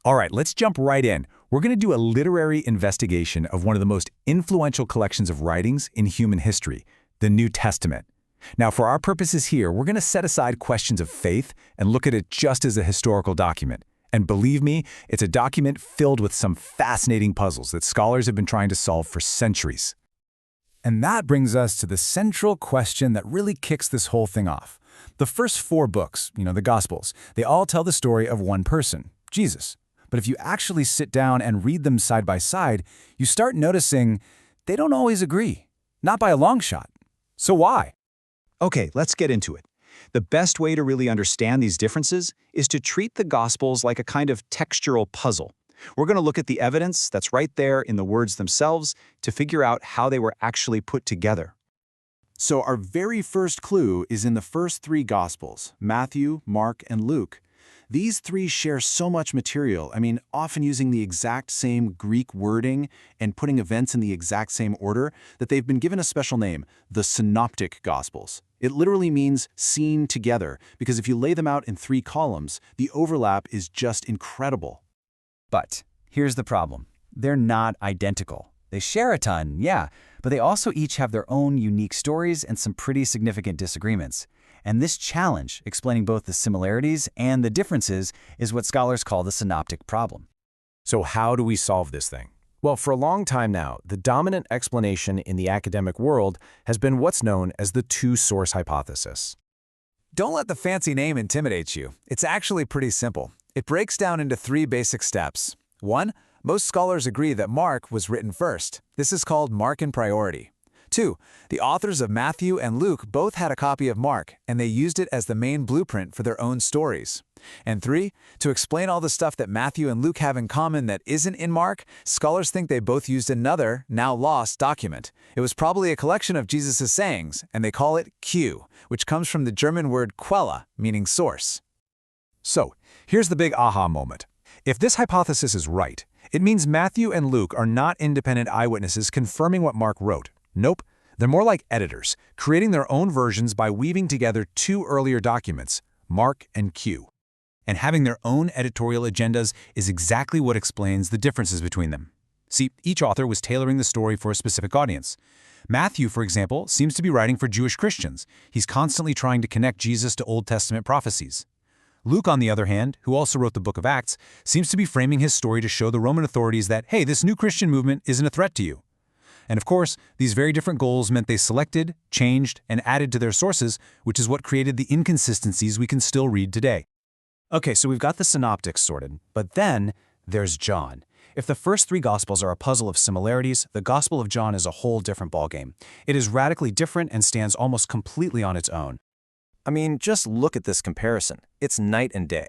All right, let's jump right in. We're going to do a literary investigation of one of the most influential collections of writings in human history, the New Testament. Now, for our purposes here, we're going to set aside questions of faith and look at it just as a historical document. And believe me, it's a document filled with some fascinating puzzles that scholars have been trying to solve for centuries. And that brings us to the central question that really kicks this whole thing off. The first 4 books, the Gospels, they all tell the story of one person, Jesus. But if you actually sit down and read them side by side, you start noticing they don't always agree. Not by a long shot. So why? Okay, let's get into it. The best way to really understand these differences is to treat the Gospels like a kind of textual puzzle. We're going to look at the evidence that's right there in the words themselves to figure out how they were actually put together. So our very first clue is in the first 3 Gospels, Matthew, Mark, and Luke. These 3 share so much material, often using the exact same Greek wording and putting events in the exact same order, that they've been given a special name, the Synoptic Gospels. It literally means seen together, because if you lay them out in 3 columns, the overlap is just incredible. But here's the problem. They're not identical. They share a ton, yeah, but they also each have their own unique stories and some pretty significant disagreements. And this challenge, explaining both the similarities and the differences, is what scholars call the Synoptic Problem. So how do we solve this thing? Well, for a long time now, the dominant explanation in the academic world has been what's known as the two-source hypothesis. Don't let the fancy name intimidate you. It's actually pretty simple. It breaks down into 3 basic steps. 1, most scholars agree that Mark was written first. This is called Markan Priority. 2, the authors of Matthew and Luke both had a copy of Mark, and they used it as the main blueprint for their own stories. And 3, to explain all the stuff that Matthew and Luke have in common that isn't in Mark, scholars think they both used another, now lost, document. It was probably a collection of Jesus' sayings, and they call it Q, which comes from the German word Quelle, meaning source. So, here's the big aha moment. If this hypothesis is right, it means Matthew and Luke are not independent eyewitnesses confirming what Mark wrote. Nope, they're more like editors, creating their own versions by weaving together 2 earlier documents, Mark and Q. And having their own editorial agendas is exactly what explains the differences between them. See, each author was tailoring the story for a specific audience. Matthew, for example, seems to be writing for Jewish Christians. He's constantly trying to connect Jesus to Old Testament prophecies. Luke, on the other hand, who also wrote the book of Acts, seems to be framing his story to show the Roman authorities that, hey, this new Christian movement isn't a threat to you. And of course, these very different goals meant they selected, changed, and added to their sources, which is what created the inconsistencies we can still read today. Okay, so we've got the synoptics sorted, but then there's John. If the first 3 Gospels are a puzzle of similarities, the Gospel of John is a whole different ballgame. It is radically different and stands almost completely on its own. Just look at this comparison. It's night and day.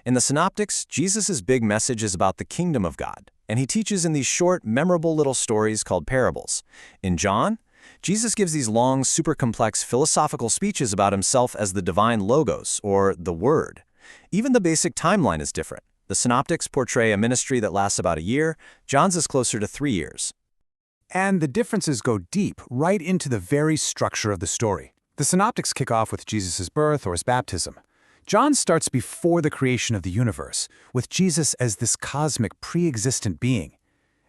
In the Synoptics, Jesus' big message is about the kingdom of God, and he teaches in these short, memorable little stories called parables. In John, Jesus gives these long, super complex philosophical speeches about himself as the divine logos, or the Word. Even the basic timeline is different. The Synoptics portray a ministry that lasts about a year. John's is closer to 3 years. And the differences go deep, right into the very structure of the story. The Synoptics kick off with Jesus' birth or his baptism. John starts before the creation of the universe, with Jesus as this cosmic, pre-existent being.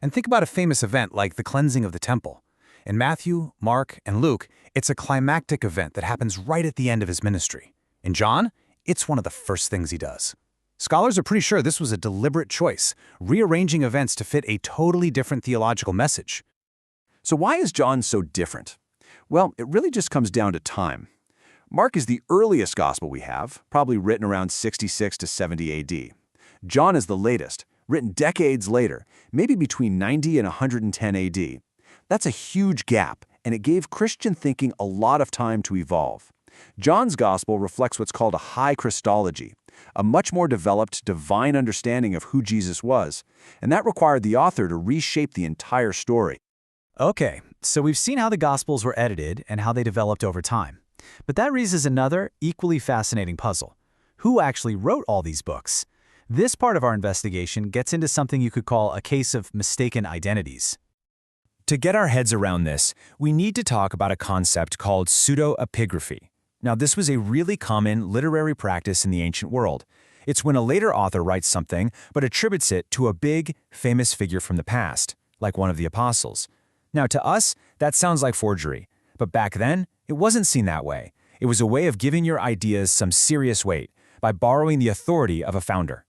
And think about a famous event like the cleansing of the temple. In Matthew, Mark, and Luke, it's a climactic event that happens right at the end of his ministry. In John, it's one of the first things he does. Scholars are pretty sure this was a deliberate choice, rearranging events to fit a totally different theological message. So why is John so different? Well, it really just comes down to time. Mark is the earliest gospel we have, probably written around 66 to 70 AD. John is the latest, written decades later, maybe between 90 and 110 AD. That's a huge gap, and it gave Christian thinking a lot of time to evolve. John's gospel reflects what's called a high Christology, a much more developed divine understanding of who Jesus was, and that required the author to reshape the entire story. Okay, so we've seen how the Gospels were edited and how they developed over time. But that raises another, equally fascinating puzzle. Who actually wrote all these books? This part of our investigation gets into something you could call a case of mistaken identities. To get our heads around this, we need to talk about a concept called pseudepigraphy. Now, this was a really common literary practice in the ancient world. It's when a later author writes something but attributes it to a big, famous figure from the past, like one of the Apostles. Now, to us, that sounds like forgery, but back then, it wasn't seen that way. It was a way of giving your ideas some serious weight by borrowing the authority of a founder.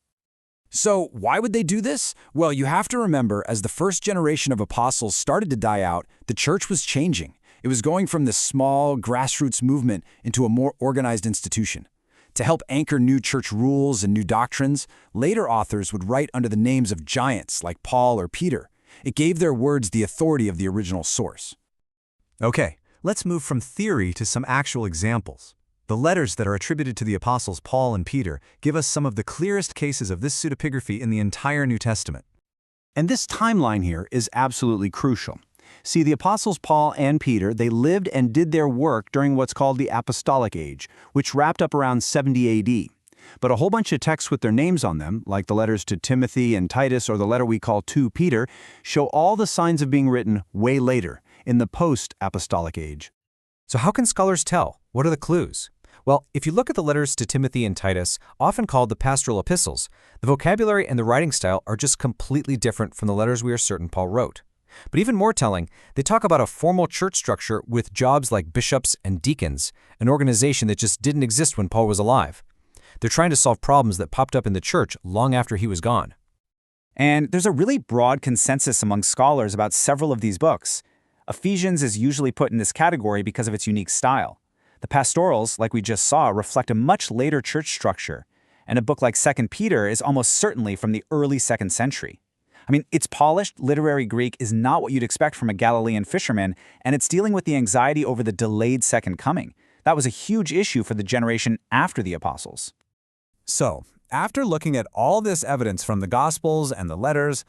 So why would they do this? Well, you have to remember, as the first generation of apostles started to die out, the church was changing. It was going from this small, grassroots movement into a more organized institution. To help anchor new church rules and new doctrines, later authors would write under the names of giants like Paul or Peter. It gave their words the authority of the original source. Okay, let's move from theory to some actual examples. The letters that are attributed to the apostles Paul and Peter give us some of the clearest cases of this pseudepigraphy in the entire New Testament. And this timeline here is absolutely crucial. See, the apostles Paul and Peter, they lived and did their work during what's called the Apostolic Age, which wrapped up around 70 AD. But a whole bunch of texts with their names on them, like the letters to Timothy and Titus or the letter we call 2 Peter, show all the signs of being written way later, in the post-apostolic age. So how can scholars tell? What are the clues? Well, if you look at the letters to Timothy and Titus, often called the Pastoral Epistles, the vocabulary and the writing style are just completely different from the letters we are certain Paul wrote. But even more telling, they talk about a formal church structure with jobs like bishops and deacons, an organization that just didn't exist when Paul was alive. They're trying to solve problems that popped up in the church long after he was gone. And there's a really broad consensus among scholars about several of these books. Ephesians is usually put in this category because of its unique style. The Pastorals, like we just saw, reflect a much later church structure, and a book like 2 Peter is almost certainly from the early 2nd century. I mean, its polished literary Greek is not what you'd expect from a Galilean fisherman, and it's dealing with the anxiety over the delayed second coming. That was a huge issue for the generation after the apostles. So, after looking at all this evidence from the Gospels and the letters,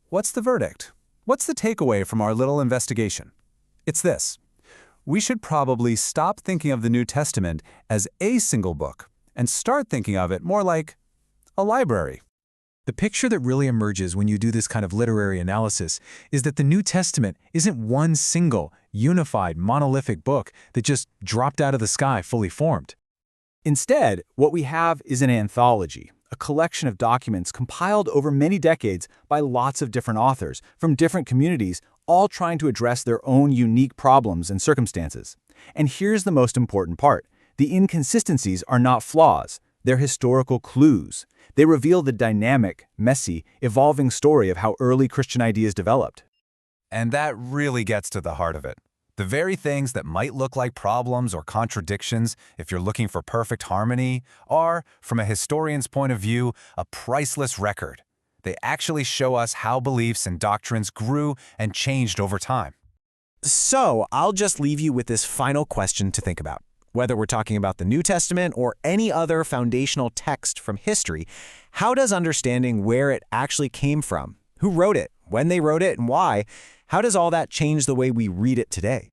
what's the verdict? What's the takeaway from our little investigation? It's this. We should probably stop thinking of the New Testament as a single book and start thinking of it more like a library. The picture that really emerges when you do this kind of literary analysis is that the New Testament isn't one single, unified, monolithic book that just dropped out of the sky fully formed. Instead, what we have is an anthology, a collection of documents compiled over many decades by lots of different authors from different communities, all trying to address their own unique problems and circumstances. And here's the most important part. The inconsistencies are not flaws. They're historical clues. They reveal the dynamic, messy, evolving story of how early Christian ideas developed. And that really gets to the heart of it. The very things that might look like problems or contradictions if you're looking for perfect harmony are, from a historian's point of view, a priceless record. They actually show us how beliefs and doctrines grew and changed over time. So, I'll just leave you with this final question to think about. Whether we're talking about the New Testament or any other foundational text from history, how does understanding where it actually came from, who wrote it, when they wrote it, and why, how does all that change the way we read it today?